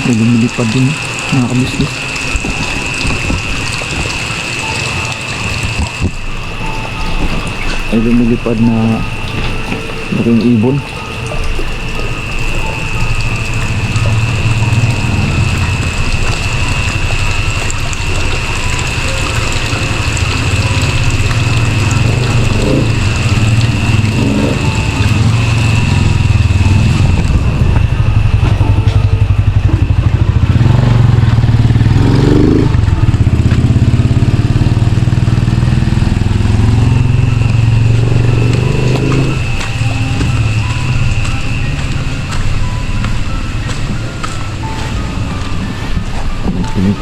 May lumilipad din mga kabisnes. Ay lumilipad na malaking ibon.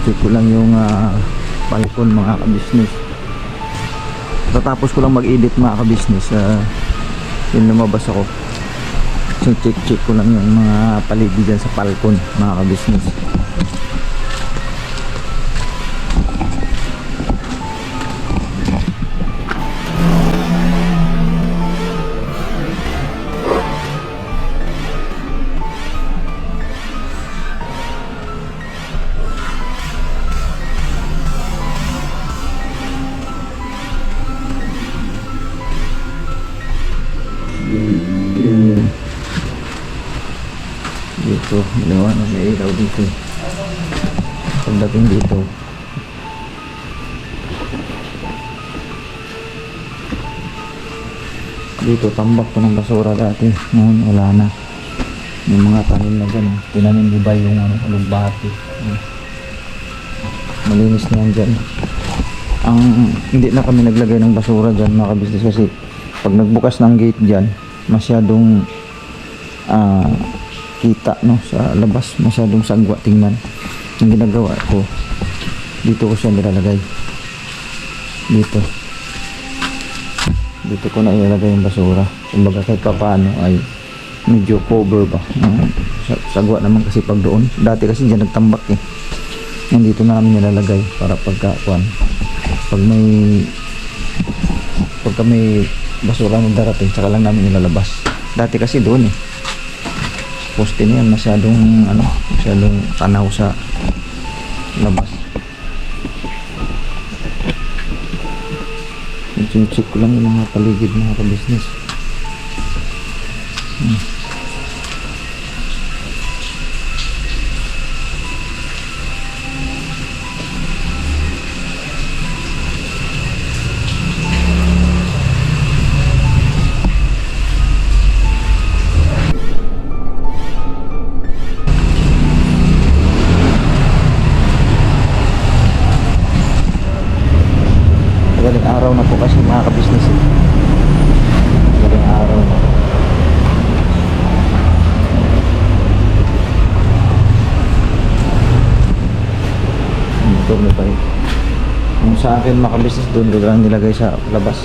Check ko lang yung palkon mga kabisnes. Tatapos ko lang mag-edit mga kabisnes. Yung lumabas ako. So check ko lang yung mga paligid dyan sa palkon mga kabisnes. Dito, maliwanag na ilaw dito. Pagdating dito, tambak ko ng basura dati. Ngayon wala na. Yung mga tanim na dyan, tinanim di ba yung alugbati. Malinis na yan dyan. Hindi na kami naglagay ng basura dyan mga kabisnes, kasi pag nagbukas ng gate dyan, masyadong kita no sa labas, masyadong sagwa tingnan. Ang ginagawa ko, dito ko siya nilalagay, dito ko na ilalagay yung basura. Kumbaga kahit pa paano ay medyo cover ba. Sagwa naman kasi pag doon, dati kasi dyan nagtambak eh. Nandito na namin nilalagay para pagka may basura na darating, saka lang namin nilalabas. Dati kasi doon eh, poste na yan, masyadong tanaw sa labas. Check ko lang yung mga paligid mga kabisnes. Galing araw na po kasi mga kabisnes. Galing araw na. Motor na tayo. Kung sa akin mga kabisnes, doon ko lang nilagay sa labas.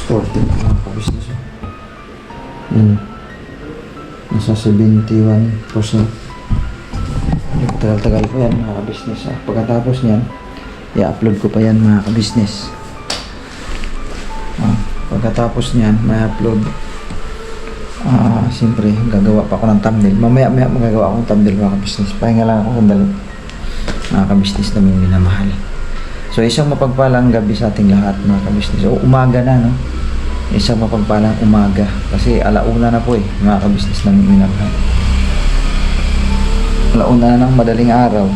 Sporting mga kabisnes. Nasa 71%. Tagal-tagal ko yan mga kabisnes. Pagkatapos nyan, i-upload ko pa yan mga kabisnes. Pagkatapos nyan, may upload. Siyempre gagawa pa ako ng thumbnail. Mamaya magagawa ako ng thumbnail mga kabisnes. Pahinga lang ako sandali mga kabisnes na may minamahal. So isang mapagpalang gabi sa ating lahat mga kabisnes. O umaga na no. Isang mapagpalang umaga. Kasi alauna na po mga kabisnes na may minamahal. Alauna na ng madaling araw.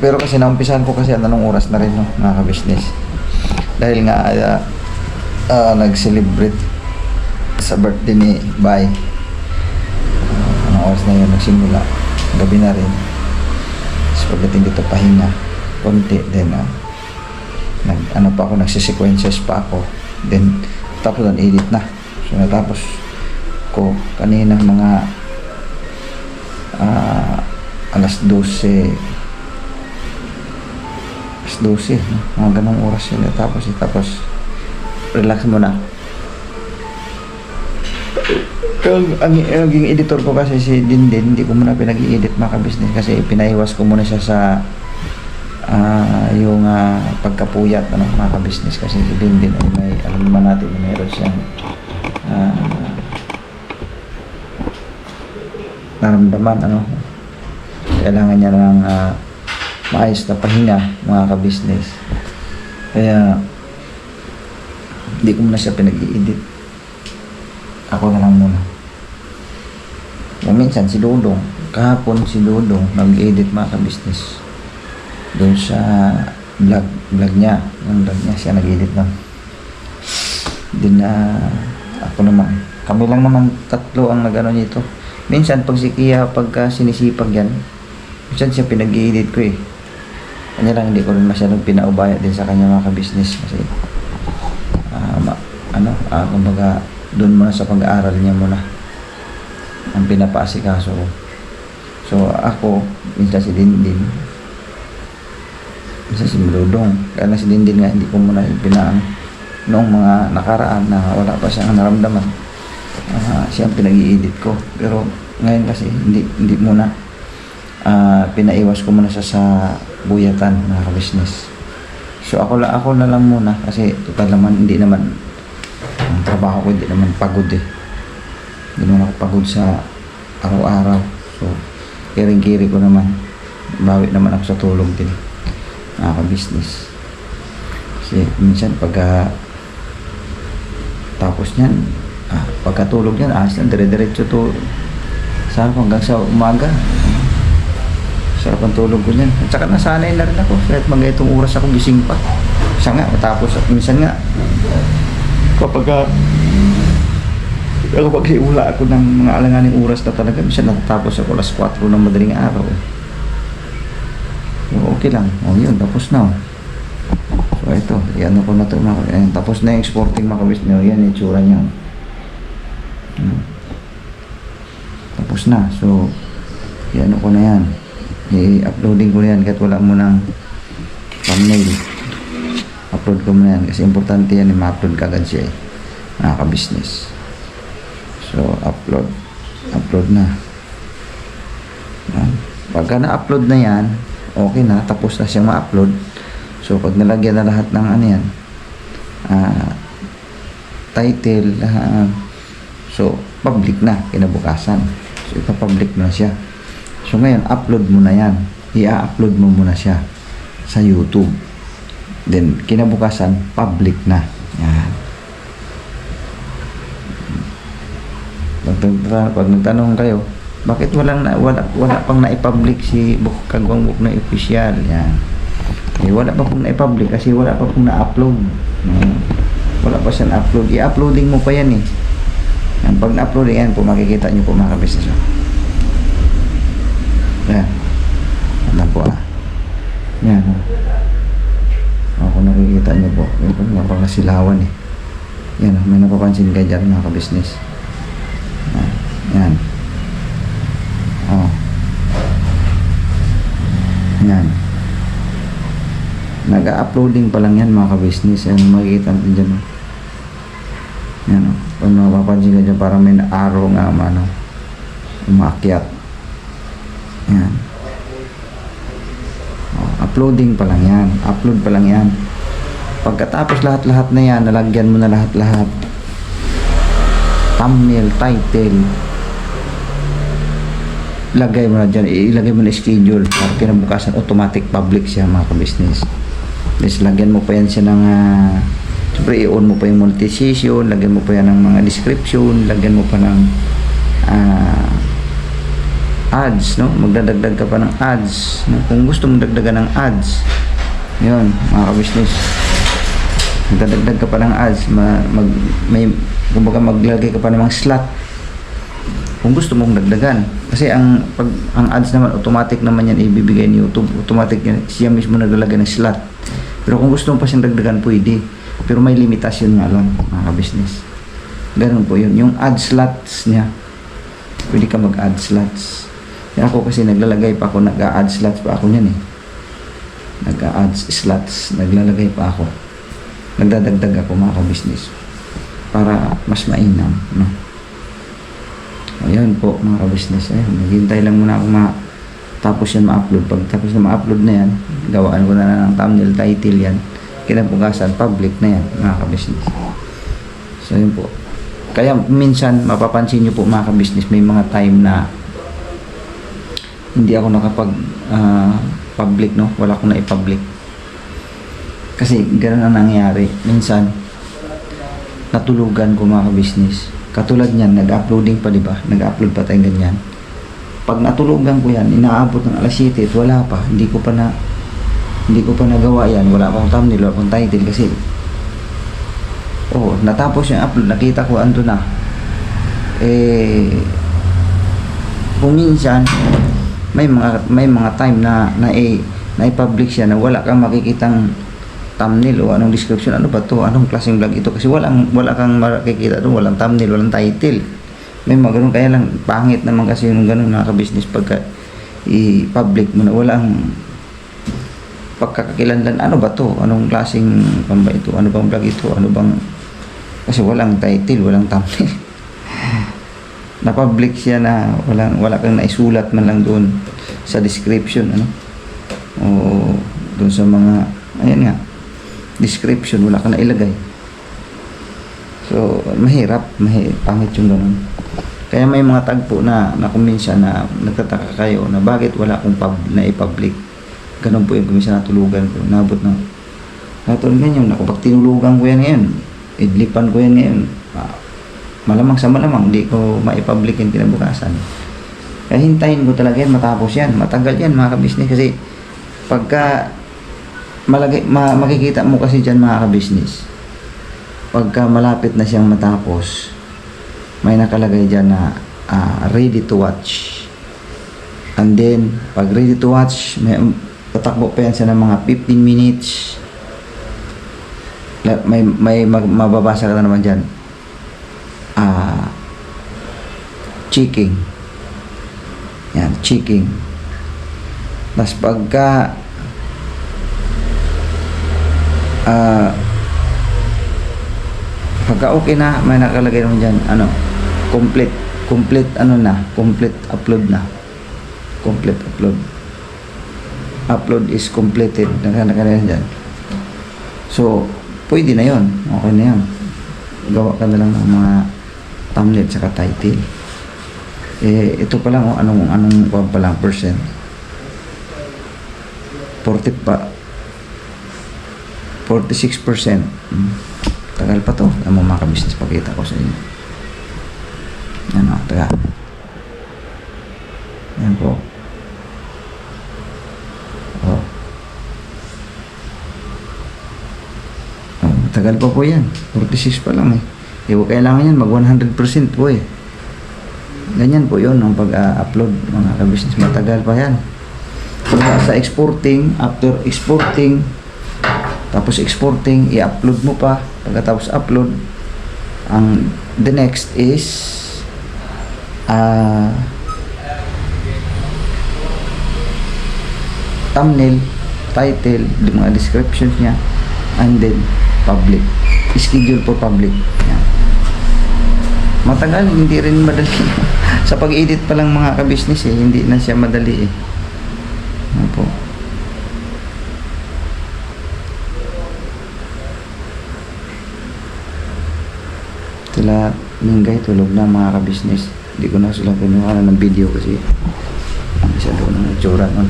Pero kasi naumpisahan ko kasi anong oras na rin no mga kabisnes. Dahil nga nag-celebrate sa birthday ni Bay. Anong oras na yun nagsimula? gabi na rin. So pagdating dito pahinga konti, then nagsisequences pa ako, then tapos ang edit na. So natapos ko kanina mga alas 12, no? Mga ganong oras yun. Tapos relax muna. Ang editor ko kasi si Dindin, hindi ko muna pinag-i-edit mga kabisnes kasi pinaiwas ko muna siya sa yung pagkapuyat, ano, mga kabisnes, kasi si Dindin ay may, alam naman natin na meron siyang naramdaman, ano, kailangan niya ng maayos na pahinga, mga kabisnes. Kaya hindi ko muna siya pinag-i-edit, ako na lang muna. Minsan si Dodong, kahapon si Dodong nag-edit, mga kabisnes, doon sa vlog niya, yung vlog niya, siya nag-edit lang. Din ako naman, kami lang naman tatlo ang nag-ano nito. Minsan pag si Kia, pagka sinisipag yan, minsan siya pinag-i-edit ko eh. Kanya lang, hindi ko rin masyadong pinaubaya din sa kanya, mga kabisnes, kasi kumbaga doon muna sa pag-aaral niya muna ang pinapaasikaso ko. So ako, minsan si Dindin, minsan si Dodong. Kaya si Dindin nga, hindi ko muna pinaan noong mga nakaraan na wala pa siyang naramdaman, siyang pinag-i-edit ko. Pero ngayon kasi hindi muna, pinaiwas ko muna siya sa buyatan, mga kabisnes. So ako na lang muna, kasi total naman, hindi naman ang trabaho ko, hindi naman pagod eh. Hindi naman ako pagod sa araw-araw. So kiring-kiri ko naman, bawi naman ako sa tulog din, mga kabisnes. Kasi minsan pagka tapos niyan, pagkatulog niyan, lang dire-diretso to sarap hanggang sa umaga. Sarap ang tulog ko niyan. At saka nasanay na rin ako, kahit mga itong oras ako gising pa. Isa nga, matapos minsan nga kapag iula ako ng mga alanganing oras na talaga, minsan natatapos ako alas 4 ng madaling araw eh. Okay lang, yun, tapos na. So ito, yan ko na ito, tapos na yung exporting, mga kabis nyo. Yan yung itsura niya. Tapos na. So yan ko na yan, i-uploading ko na yan kahit wala mo ng thumbnail. Upload ko muna yan kasi importante yan, ma-upload ka agad siya eh, mga kabisnes. So upload na yan. Pagka na-upload na yan, okay na, tapos na siyang ma-upload. So pag nalagyan na lahat ng ano yan, title, so public na kinabukasan. So ipa-public na siya. So ngayon, upload mo na yan, i-upload mo muna siya sa YouTube, then kinabukasan public na yan. Pag nagtanong kayo, bakit wala pang na-public si Kagwang Book na official, yan. Wala pa pong na-public kasi wala pa pong na-upload. Wala pa siyang upload. I-uploading mo pa yan eh. Yan, pag na-upload yan po, makikita nyo po, mga kabisnes. Yan. Alam po yan. Kung nakikita nyo po, yan po, mga nasilawan eh. Yan, may napapansin ka dyan, mga kabisnes. Yan. Yan. Nag-uploading pa lang yan, mga kabisnes. Yan, makikita natin dyan. Yan, kung mapapansin ka dyan, parang may arrow nga, umaakyat. Yan. Uploading pa lang yan. Upload pa lang yan. Pagkatapos lahat-lahat na yan, nalagyan mo na lahat-lahat. Thumbnail, title. Lagay mo na dyan. Ilagay mo na schedule. Para kinabukasan, automatic public siya, mga kabisnes. Tapos lagyan mo pa yan siya ng siyempre i-on mo pa yung monetization, lagyan mo pa yan ng mga description, lagyan mo pa ng ads, no? Magdadagdag ka pa ng ads, no? Kung gusto mong dagdagan ng ads, yun, mga kabisnes, magdadagdag ka pa ng ads, kumbaga maglagay ka pa ng mga slot kung gusto mong dagdagan. Kasi ang ads naman, automatic naman yan ibibigay ni YouTube. Automatic yan, siya mismo naglalagay ng slot. Pero kung gusto mo pa siyang dagdagan, pwede. Pero may limitasyon nga lang, mga ka-business. Ganun po yun. Yung ad slots niya, pwede ka mag-add slots. Kaya ako kasi naglalagay pa ako, nag-add slots pa ako niyan eh. Nag-add slots, naglalagay pa ako. Nagdadagdag ako, mga ka-business. Para mas mainam, no? Ayan po, mga ka-business. Maghintay lang muna ako tapos yan ma-upload. Pag tapos na ma-upload na yan, gawaan ko na ng thumbnail, title yan. Kinabukasan, public na yan, mga ka-business. So, yun po. Kaya minsan, mapapansin nyo po, mga ka-business, may mga time na hindi ako nakapag-public, no? Wala akong na-public. Kasi, ganun ang nangyari. Minsan, natulugan ko, mga ka-business. Katulad niyan, nag-uploading pa, di ba? Nag-upload pa tayong ganyan. Pag natulugan ko yan, inaabot ng alas 7 at wala pa. Hindi ko pa nagawa yan. Wala akong thumbnail, wala akong title kasi natapos yung upload, nakita ko ando na. Kung minsan may mga time na i-publish siya na wala kang makikitang thumbnail o anong description, ano ba to, anong klaseng vlog ito, kasi wala kang makikita doon, walang thumbnail, walang title. May mga ganun, kaya lang pangit naman kasi yung ganun, mga ka-business, pagka i-public mo na walang pagkakakilanlan, ano ba to, anong klaseng pamba ito, ano bang vlog ito, ano bang, kasi walang title, walang thumbnail. Na-public siya na wala kang naisulat man lang doon sa description, ano, o doon sa mga, ayan nga, description, wala ka na ilagay. So, mahirap, pangit yung ganun. Kaya may mga tagpo na kuminsan na nagtataka kayo na bakit wala akong na i-public. Ganun po yung kuminsan natulugan ko. Nabot na. Katulad ganyan, pag tinulugan ko yan ngayon, idlipan ko yan ngayon, malamang sa malamang, hindi ko ma-public yung kinabukasan. Kaya hintayin ko talaga yan, matapos yan. Matagal yan, mga ka-business, kasi pagka makikita mo kasi dyan, mga ka-business, pagka malapit na siyang matapos, may nakalagay dyan na ready to watch. And then pag ready to watch, may tatakbo pa yan siya ng mga 15 minutes. May mababasa ka na naman dyan, checking yan, checking. Tapos pagka okay na, may nakalagay naman dyan, complete upload is completed, nakalagay dyan. So pwede na yon, okay na yan, gawa ka na lang ng mga thumbnail saka title. Ito pa lang, anong pa lang percent, 46%. Tagal pa to. Ang mga ka-business, pakita ko sa inyo. Taga. Yan po. Tagal pa po yan. 46 pa lang eh. Kailangan yan mag 100% po eh. Ganyan po yun ang pag-upload, mga ka-business. Matagal pa yan. Sa exporting, after exporting, tapos exporting, i-upload mo pa. Pagkatapos upload, the next is thumbnail, title, yung mga descriptions niya, and then public. Schedule for public. Yan. Matagal, hindi rin madali. Sa pag-edit pa lang, mga ka-business hindi na siya madali Ano po. Sila Minggay tulog na, mga ka-business. Hindi ko na sila pinuha ng video kasi isa doon ang itsura nun.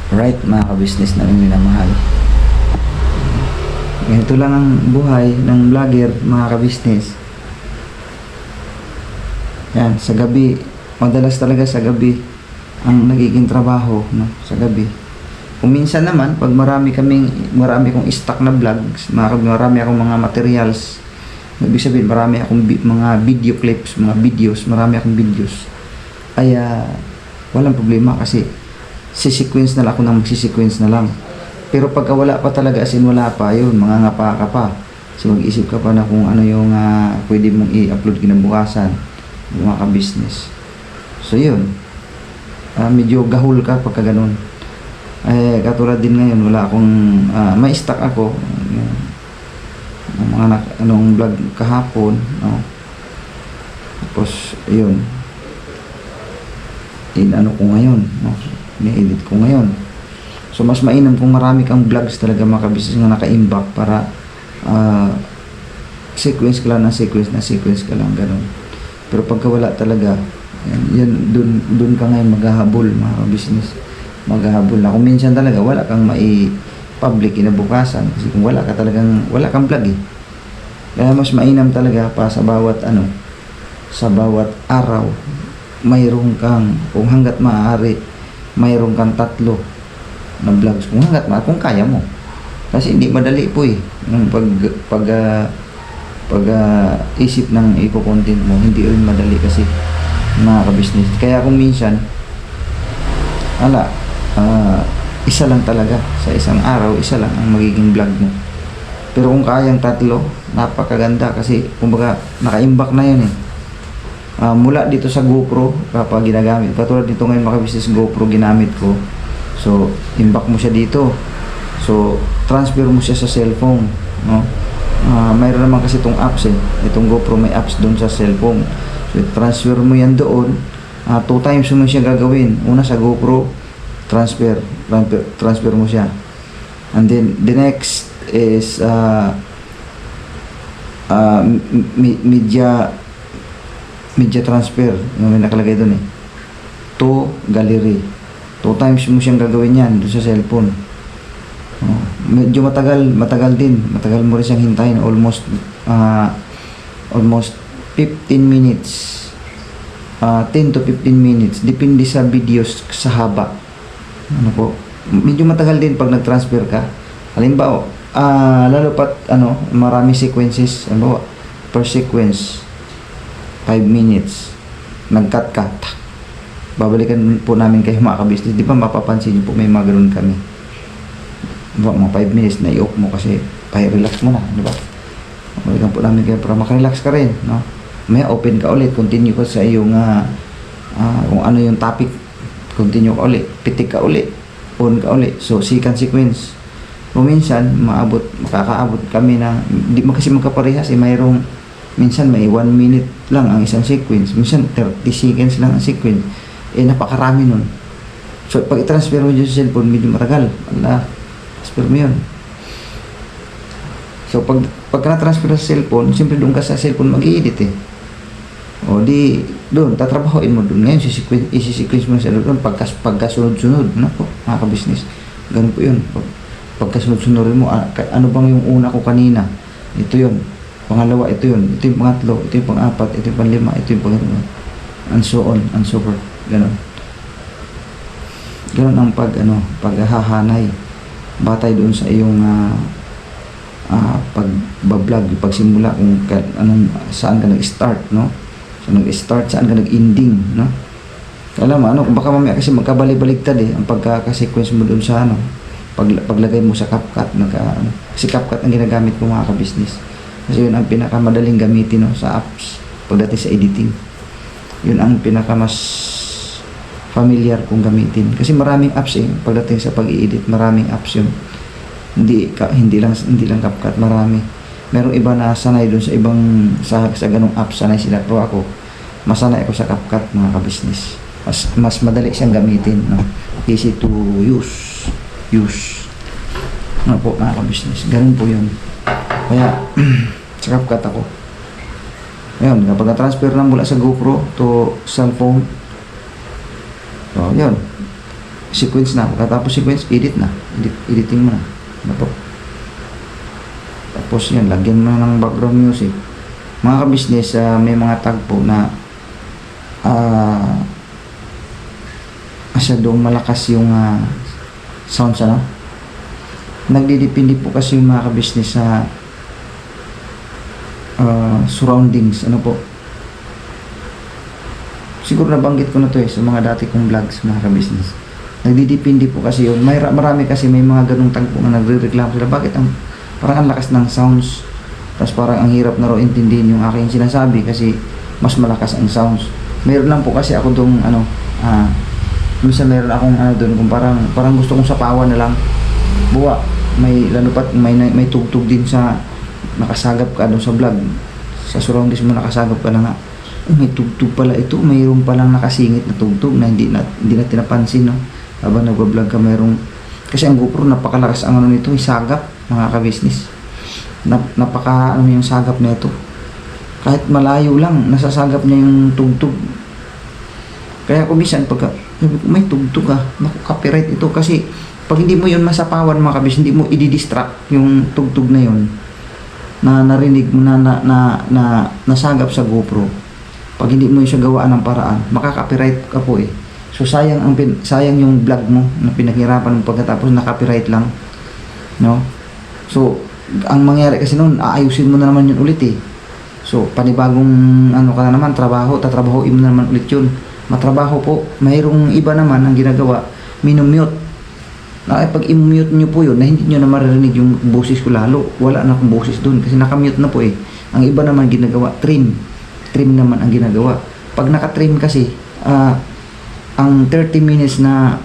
Right, mga ka-business na minamahal. Ganito lang ang buhay ng vlogger, mga ka-business. Yan, sa gabi, madalas talaga sa gabi ang nagiging trabaho, no? Sa gabi. Kung minsan naman, pag marami kong stock na vlogs, marami akong mga materials Ibig sabihin, marami akong mga video clips, mga videos, marami akong videos. Ay, walang problema kasi si-sequence na lang ako nang magsi-sequence na lang. Pero pagka wala pa talaga, as in wala pa, yun, mangangapa ka pa. So mag-isip ka pa na kung ano yung pwede mong i-upload kinabukasan, yung mga ka-business. So yun, medyo gahul ka pagka ganun. Katulad din ngayon, wala akong, may stock ako, yung mga anong vlog kahapon, no? Tapos, yun, ano ko ngayon, no? Ni-edit ko ngayon. So mas mainam kung marami kang vlogs talaga mga ka-business na naka-imbak para sequence ka lang na sequence ka lang, ganun. Pero pagka wala talaga, yan dun ka ngayon maghahabol mga ka-business, maghahabol na kung minsan talaga wala kang mai-public kinabukasan kasi kung wala kang vlog eh. Kaya mas mainam talaga pa sa bawat sa bawat araw mayroon kang, kung hanggat maaari mayroon kang 3 na vlogs kung hanggat kung kaya mo, kasi hindi madali po eh yung pag isip ng i-content mo, hindi rin madali kasi mga ka-business. Kaya kung minsan isa lang talaga sa isang araw, isa lang ang magiging vlog mo. Pero kung kayang 3, napakaganda kasi kumbaga naka-imbak na yun eh. Mula dito sa GoPro kapag ginagamit, katulad dito ngayon mga business, GoPro ginamit ko. So imbak mo siya dito, so transfer mo siya sa cellphone, no? Mayroon naman kasi itong apps eh, itong GoPro may apps doon sa cellphone. So transfer mo yan doon, 2 times mo siya gagawin. Una sa GoPro, transfer mo siya, and then the next is media transfer, yung may nakalagay doon eh, to gallery. 2 times mo siyang gagawin yan doon sa cellphone. Medyo matagal mo rin siyang hintayin, almost 15 minutes, 10 to 15 minutes, depende sa videos sa haba. Medyo matagal din pag nag-transfer ka. Halimbawa, lalo pat marami sequences, per sequence 5 minutes, nag-cut ka, babalikan po namin kayo mga ka-business. Di ba mapapansin nyo po may mga ganun kami, mga 5 minutes na i-off mo kasi relax mo na, di ba? Babalikan po namin kayo para makarelax ka rin, no? May open ka ulit, continue ka sa iyong kung ano yung topic, continue ka ulit, pitik ka ulit, on ka ulit. So second sequence. Kung minsan makakaabot kami na di kasi magkaparehas eh, mayroong minsan may 1 minute lang ang isang sequence, minsan 30 seconds lang ang sequence, napakarami nun. So pag i-transfer mo dyan sa cellphone, medyo matagal, transfer mo yun. So pag na-transfer sa cellphone, siyempre doon ka sa cellphone mag-i-edit eh, o di doon tatrabahoin mo doon. Ngayon isi-sequence mo sa doon pagkasunod-sunod, nako mga ka-business, ganun po yun. Pagkasunod-sunod mo, ano bang yung una ko kanina, ito yun, pangalawa ito yun, ito yung pangatlo, ito yung pang-4, ito yung pang-5, ito yung pang-6, and so on and so forth. Ganun ang paghahanay batay doon sa iyong pag-vlog, pagsimula, kung saan ka nag-start, no? Saan ka nag-ending, no? Alam mo, baka mamaya kasi magkabali-baligtad eh ang pagka-sequence mo doon sa paglagay mo sa CapCut, kasi CapCut ang ginagamit ko mga ka-business. Kasi yun ang pinakamadaling gamitin, no, sa apps pagdating sa editing. Yun ang pinakamas familiar kong gamitin. Kasi maraming apps eh pagdating sa pag-i-edit, maraming apps yun. Hindi lang CapCut, marami. Merong iba na sanay doon sa ibang sa ganung apps, sanay sila, pero ako masanay ako sa CapCut mga ka-business. Mas madali siyang gamitin, no? Easy to use. Ano po mga ka-business, ganun po yun. Kaya sa CapCut ako. Ayun, kapag na-transfer na mula sa GoPro to cellphone, so yun, sequence na. Pagkatapos sequence, editing mo na. Ano po? Tapos yun, lagyan mo na ng background music. Mga ka-business, may mga tag po na masyadong malakas yung sounds, nagdidepende po kasi yung mga ka-business sa surroundings, ano po. Siguro nabanggit ko na to sa mga dati kong vlogs, mga ka-business. Nagdidepende po kasi yun. Marami kasi may mga ganung tagpo na nagre-reklamo sila. Bakit parang ang lakas ng sounds, tapos parang ang hirap na raw intindihin yung aking sinasabi kasi mas malakas ang sounds. Meron lang po kasi ako dong minsan meron akong doon kung parang gusto kong sapawan na lang. Buwa, may lalo pat may tugtog din sa nakasagap ka doon sa vlog. Sa surroundings mo nakasagap ka na nga. May tugtog pala ito, mayroon palang nakasingit na tugtog na hindi na tinapansin, no? Habang nagwa-vlog ka kasi ang GoPro napakalakas ang nito, yung sagap, mga ka-business. Napaka yung sagap nito. Kahit malayo lang, nasasagap niya yung tugtog. Kaya kung minsan pagka may tugtog copyright ito kasi pag hindi mo yun masapawan, mga ka-business, hindi mo i-distract yung tugtog na yun na narinig mo na nasagap sa GoPro. Pag hindi mo siya gawaan ng paraan, makaka-copyright ka po eh. So sayang sayang yung vlog mo na pinaghirapan mo pagkatapos na-copyright lang, no? So ang mangyari kasi noon, aayusin mo na naman yun ulit eh. So panibagong ka na naman, tatrabahoin mo na naman ulit yun. Matrabaho po. Mayroong iba naman ang ginagawa, minumute. Pag i-mute nyo po yun, na hindi nyo na maririnig yung boses ko lalo, wala na akong boses doon kasi nakamute na po eh. Ang iba naman ginagawa, trim naman ang ginagawa. Pag naka-trim kasi, ang 30 minutes na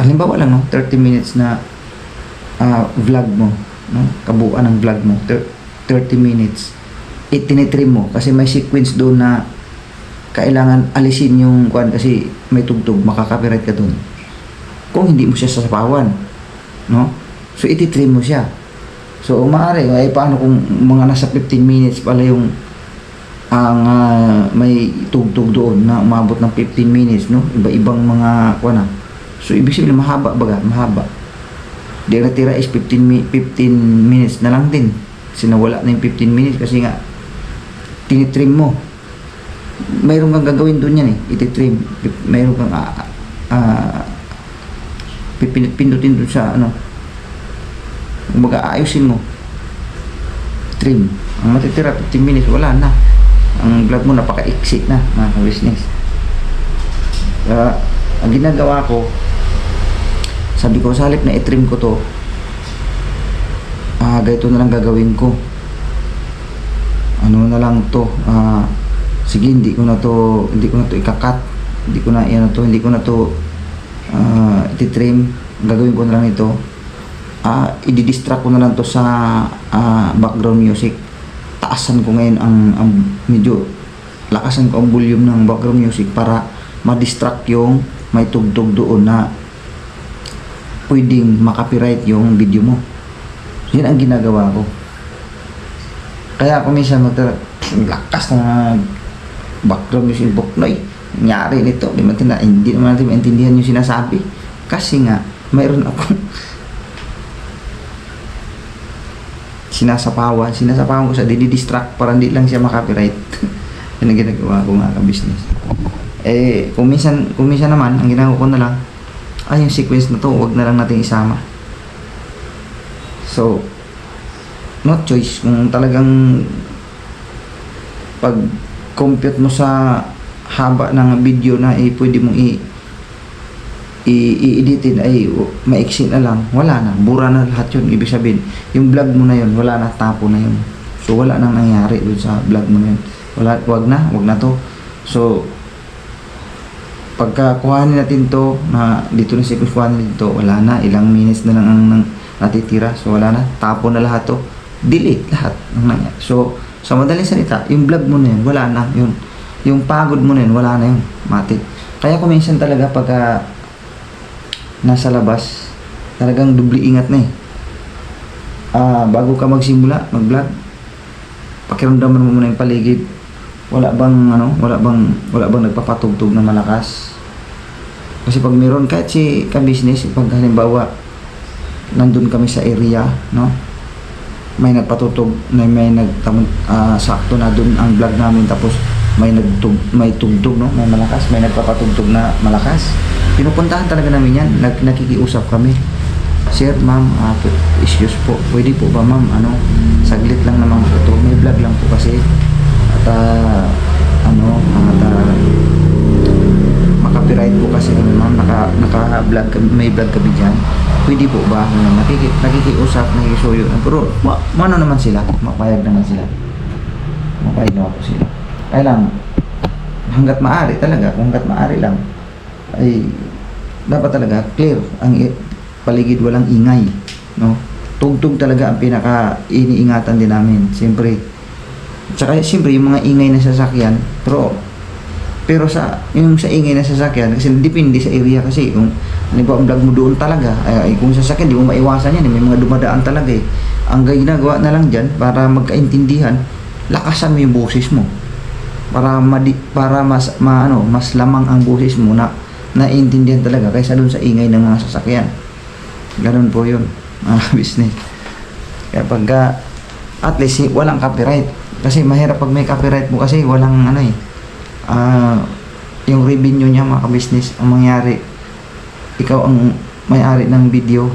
halimbawa lang, no, 30 minutes na vlog mo, no, kabuuan ng vlog mo, 30 minutes, itinitrim mo kasi may sequence doon na kailangan alisin yung kuan kasi may tugtog, makaka-copyright ka doon kung hindi mo siya sasapawan, no? So ititrim mo siya. So maaari ay paano kung mga nasa 15 minutes pala yung may tugtog doon na umabot ng 15 minutes, no? Iba-ibang mga kuan na. So ibig sabihin mahaba. Di natira is 15 minutes na lang din. Sinawala na yung 15 minutes kasi nga tinitrim mo. Mayroon kang gagawin doon yan eh, ititrim. Mayroon kang pindutin doon sa mag-aayusin mo, trim. Ang matitira 15 minutes, wala na. Ang vlog mo napaka-iksi na, mga ka-business. Ang ginagawa ko, sabi ko sa halip na i-trim ko to, ganito na lang gagawin ko. Ano na lang to, sige, hindi ko na to ikakat, hindi ko na to ititrim. Gagawin ko na lang ito, i-distract ko na lang to sa background music. Taasan ko ngayon ang medyo lakasan ko ang volume ng background music para ma-distract yung may tugtog doon na pwedeng makopyright yung video mo. Yan ang ginagawa ko. Kaya kung minsan lakas na background music, buknoy, nangyari nito, hindi naman natin maintindihan yung sinasabi kasi nga mayroon akong sinasapawan ko sa didistract para hindi lang siya makopyright. Yan ang ginagawa ko, mga ka-business. Kung minsan naman ang ginagawa ko na lang yung sequence na to, wag na lang natin isama. So no choice kung talagang pag compute mo sa haba ng video na pwede mong i-editin ay maiksi na lang, wala na, bura na lahat yun. Ibig sabihin yung vlog mo na yun, wala na, tapo na yun. So wala nang nangyari dun sa vlog mo na yun, wag na to. So pagka kuhanin natin to na dito na sequence, kuhanin dito, wala na, ilang minutes na lang ang natitira. So wala na, tapo na lahat to, delete lahat ng nangyari. So sa madaling salita, yung vlog mo na yun, wala na yun. Yung pagod mo na yun, wala na yun, mati. Kaya kung minsan talaga pagka nasa labas, talagang dubli ingat na eh. Bago ka magsimula mag-vlog, pakiramdaman mo muna yung paligid. Wala bang nagpapatugtog na malakas? Kasi pag meron, kahit si ka-business, pag halimbawa nandun kami sa area, no, may nagpatugtog na may sakto na dun ang vlog namin, tapos may tugtog, no, may malakas, may nagpapatugtog na malakas, pinupuntahan talaga namin yan, nakikiusap kami. Sir, ma'am, issues po. Pwede po ba ma'am, saglit lang naman po to. May vlog lang po kasi. At makapiright po kasi kami ma'am. Naka-vlog kami, may vlog kami dyan. Pwede po ba? Nakikiusap, nakikisuyo. Pero, ano naman sila? Mapayag naman sila. Mapayag naman po sila. Kaya lang, hanggat maaari talaga, kung hanggat maaari lang, ay dapat talaga clear ang paligid, walang ingay, no? Tugtog talaga ang pinaka iniingatan din namin, siyempre. Tsaka siyempre yung mga ingay na sasakyan, pero yung sa ingay na sasakyan kasi depende sa area kasi kung halimbawa ang vlog mo doon talaga ay kung sasakyan di mo maiwasan yan, may mga dumadaan talaga eh. Ang ginagawa na lang diyan para magkaintindihan, lakasan mo yung boses mo para mas lamang ang boses mo na naiintindihan talaga kaysa doon sa ingay ng mga sasakyan. Ganun po yun, mga business. Kaya pagka at least walang copyright, kasi mahirap pag may copyright mo kasi walang yung revenue niya, mga business, ang mangyari ikaw ang may-ari ng video,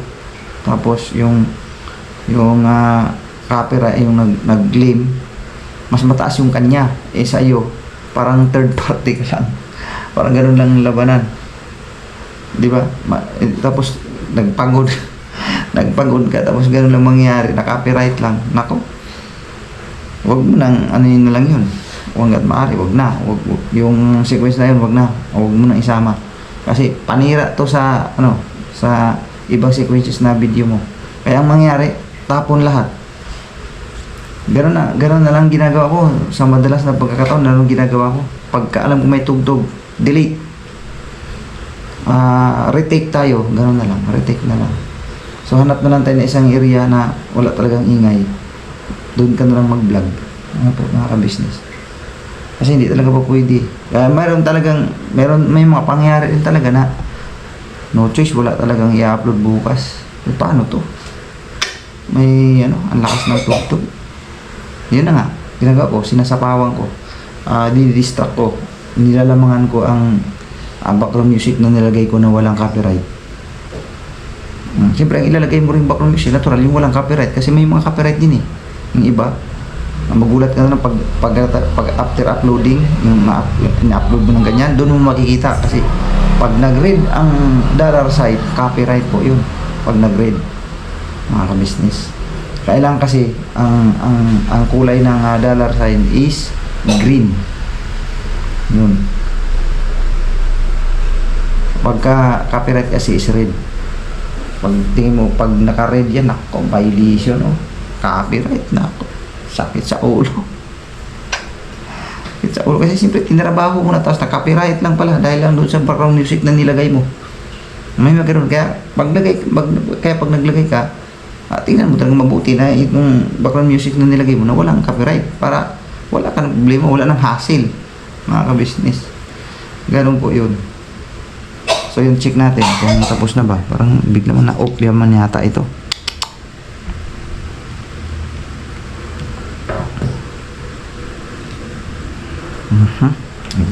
tapos yung copyright yung nag-claim, mas mataas yung kanya sa iyo, parang third party ka lang, parang ganun lang ang labanan, di ba? Tapos nagpagod ka, tapos ganun lang mangyari, na-copyright lang, nako, wag mo nang yun na lang yun, hanggat maaari, wag na, yung sequence na yun, wag mo nang isama, kasi panira to sa sa ibang sequences na video mo. Kaya ang mangyari, tapon lahat. Gano'n na lang ginagawa ko sa madalas na pagkakataon. Gano'n ginagawa ko pagka alam ko may tugtog, delete, retake tayo, gano'n na lang, retake na lang. So hanap na lang tayo na isang area na wala talagang ingay, doon ka na lang mag vlog, mga ka-business. Kasi hindi talaga pa pwede. Kaya may mga pangyayari din talaga na no choice, wala talagang i-upload bukas. E, paano to? May ang lakas ng tugtog. Yun na nga, ginagawa ko, sinasapawan ko, dinidistract ko, nilalamangan ko ang background music na nilagay ko na walang copyright. Siyempre, ang ilalagay mo rin background music, natural yung walang copyright, kasi may mga copyright din eh. Yung iba, magulat ka na pag after uploading, yung na-upload mo ng ganyan, doon mo makikita kasi pag nag-read ang dollar sign, copyright po yun. Pag nag-read, mga ka-business. Kailangan kasi ang kulay ng dollar sign is green. Yun. Pagka copyright kasi is red. Pag tingin mo, pag naka-red yan, nako, violation, copyright, nako, sakit sa ulo. Sakit sa ulo kasi siyempre tinrabaho mo na tapos na-copyright lang pala dahil lang doon sa background music na nilagay mo. May maganoon, kaya pag naglagay ka, tingnan mo talagang mabuti na itong background music na nilagay mo na walang copyright para wala ka ng problema, wala ng hassle, mga ka-business. Ganun po yun. So yun, check natin kung tapos na ba. Parang bigla man na-off yaman yata ito.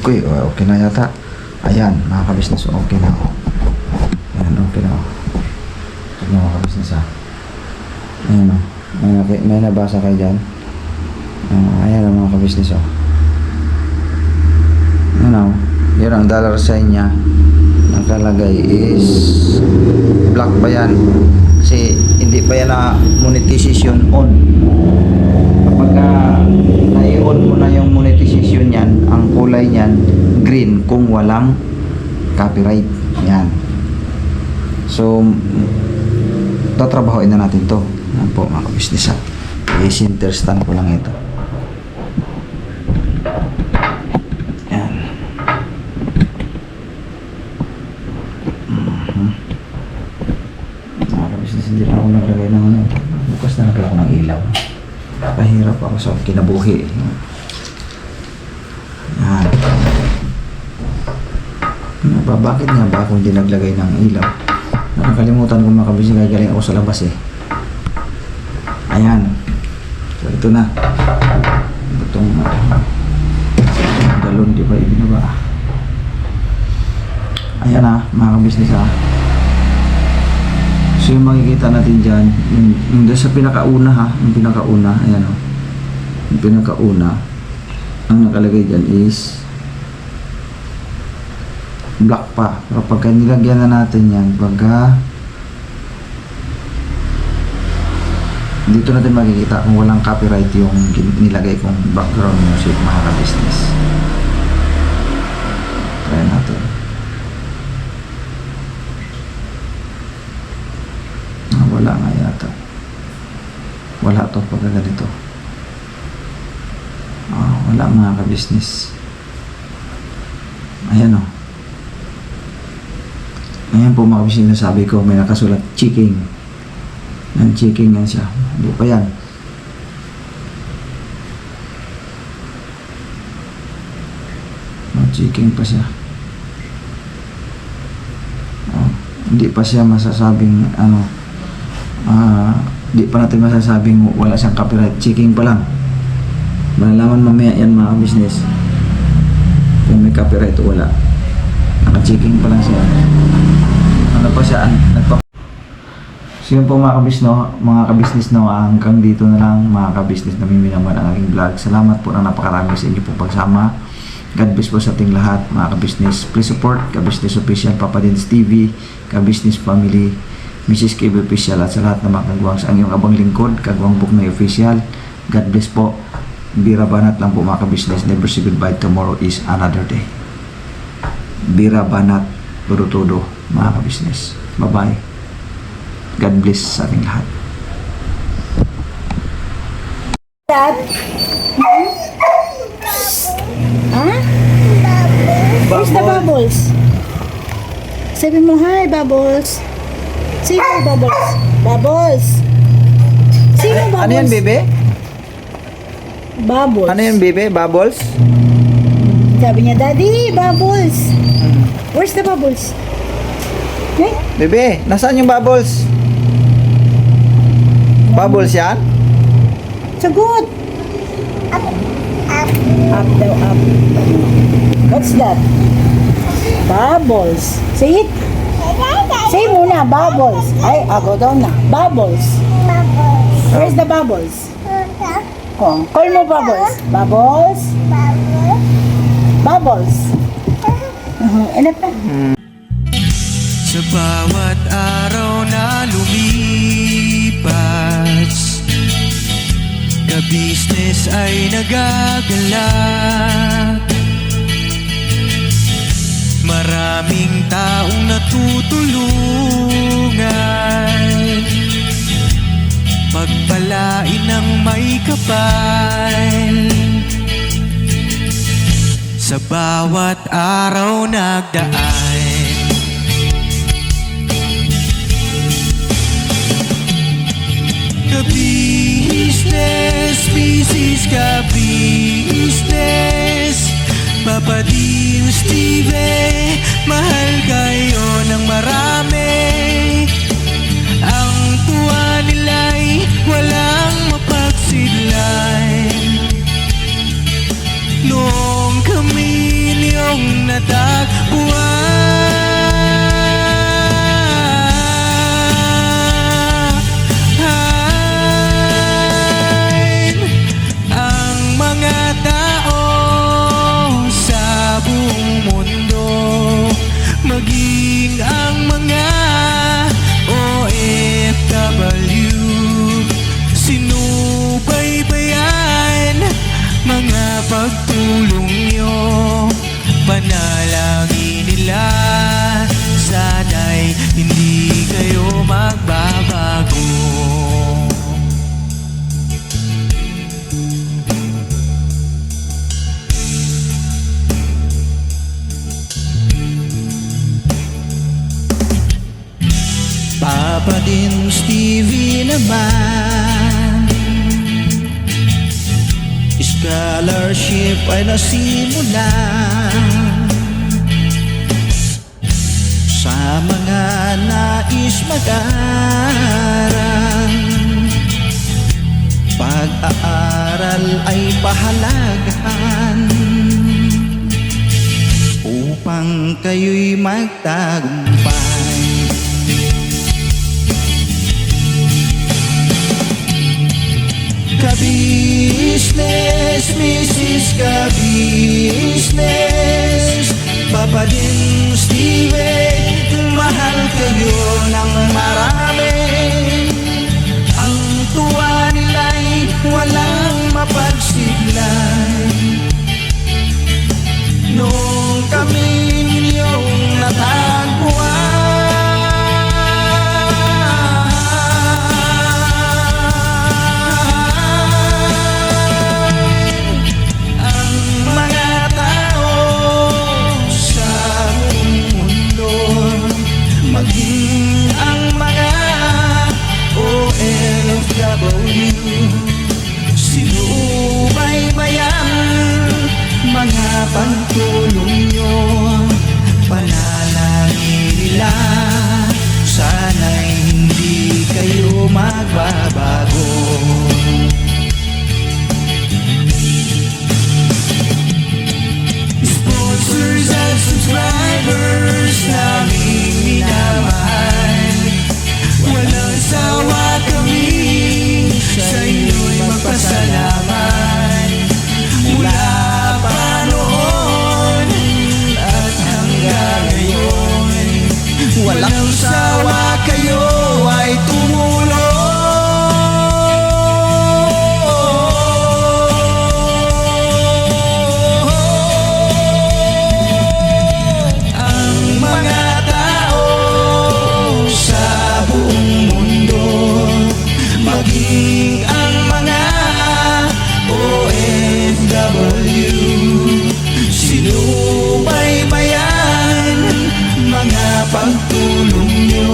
Okay na yata. Ayan, mga ka-business, okay na. Ayan, okay na. Ito na, mga ka-business, ayan, may nabasa kayo dyan. Ayan, mga ka-business, ayan, yun ang dollar sign nya nakalagay is black pa yan kasi hindi pa yan na monetization on. Kapag na-on mo na yung monetization yan, ang kulay nyan green kung walang copyright yan. So tatrabahoin na natin to. Yan po, mga business, i-center stand ko lang ito. Hindi na ako naglagay ng bukas na naglagay ako ng ilaw. Pahirap ako sa kinabuhi. Yan. Bakit nga ba ako hindi naglagay ng ilaw? Nakakalimutan ko, mga kabisnes, gagaling ako sa labas eh. Ayan. So ito na. Itong galon, di ba ibinaba? Ayan na, mga kabisnes, So yung makikita natin dyan, yung doon sa pinakauna ha, yung pinakauna, ayan o. Yung pinakauna, ang nakalagay dyan is black pa. Kapag nilagyan na natin yan, pagka dito natin makikita kung walang copyright yung nilagay kong background music, mga ka-business. Try natin. Wala nga yata. Wala to pagka ganito. Wala, mga ka-business. Ayan o. Ayan po, mga ka-business, sabi ko may nakasulat checking. Yan, checking yan siya. Hindi pa yan. Checking pa siya. Hindi pa siya masasabing hindi pa natin masasabing wala siyang copyright. Checking pa lang. Malalaman mamaya yan, mga business, kung may copyright o wala. Naka-checking pa lang siya. Ano pa siya? So yun po, mga ka-business, no, hanggang dito na lang, mga ka-business, namimilaman ang aking vlog. Salamat po na napakarami sa inyo pong pagsama. God bless po sa ating lahat, mga ka-business. Please support Ka-Business Official, Papa Dins TV, Ka-Business Family, Mrs. KB Official, at sa lahat na mga kagwang sa inyong abang lingkod, Kagwang Buknoy Official. God bless po. Bira banat lang po, mga ka-business. Never say goodbye. Tomorrow is another day. Bira banat, todo, mga ka-business. Bye-bye. God bless sa ating lahat. Dad? Huh? Where's the bubbles? Sabi mo, hi, Bubbles. Say hi, Bubbles. Bubbles. Sino Bubbles? Ano yan, bebe? Bubbles. Ano yan, bebe? Bubbles? Sabi niya, Daddy, Bubbles. Where's the Bubbles? Okay? Bebe, nasaan yung bubbles? Bubbles yan? Sagot. Up daw, up. What's that? Bubbles. Say it. Say muna, Bubbles. Ay, go down na. Bubbles. Where's the Bubbles? Call mo Bubbles. Bubbles. Bubbles. Ano pa? Sa bawat araw na lumipas, ka-business ay nagagalak. Maraming taong natutulungan, pagpalain ng may kapal. Sa bawat araw nagdaan, ka-business, business, ka-business. Papa Dins TV, mahal kayo ng marami. Ang tuwa nila'y walang mapagsidlan. Noong kami niyong natagpuan, maging ang mga OFW, sinubaybayan mga pagtulong nyo, panalangin nila, sana'y hindi kayo magbabago. Papa Dins TV naman, scholarship ay nasimulan sa mga nais mag-aral. Pag-aaral ay pahalagahan upang kayo'y magtagumpay. Ka-business, Mrs. Ka-business, Papa din Steven, mahal kayo ng marami. Ang tuwa nila'y walang mapagsiglay. Nung kami ninyong natagpuan, ang mga tao sa buong mundo, maging ang mga OFW, sinubaybayan mga pagtulong nyo, panalangin nila, sana'y hindi kayo magbabago. Sponsors at subscribers naming minamahal, walang sawa kami sa inyo'y magpasalamat. Mula pa noon at hanggang ngayon, walang sawa kayo ay tumulong. Ang mga tao sa buong mundo, maging ang mga OFW, sinubaybayan mga pagtulong nyo,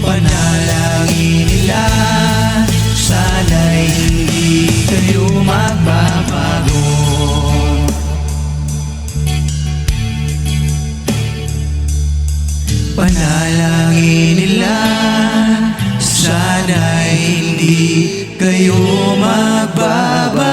panalangin nila, sana'y hindi kayo magbabago. Panalangin nila, sana'y hindi kayo magbabago.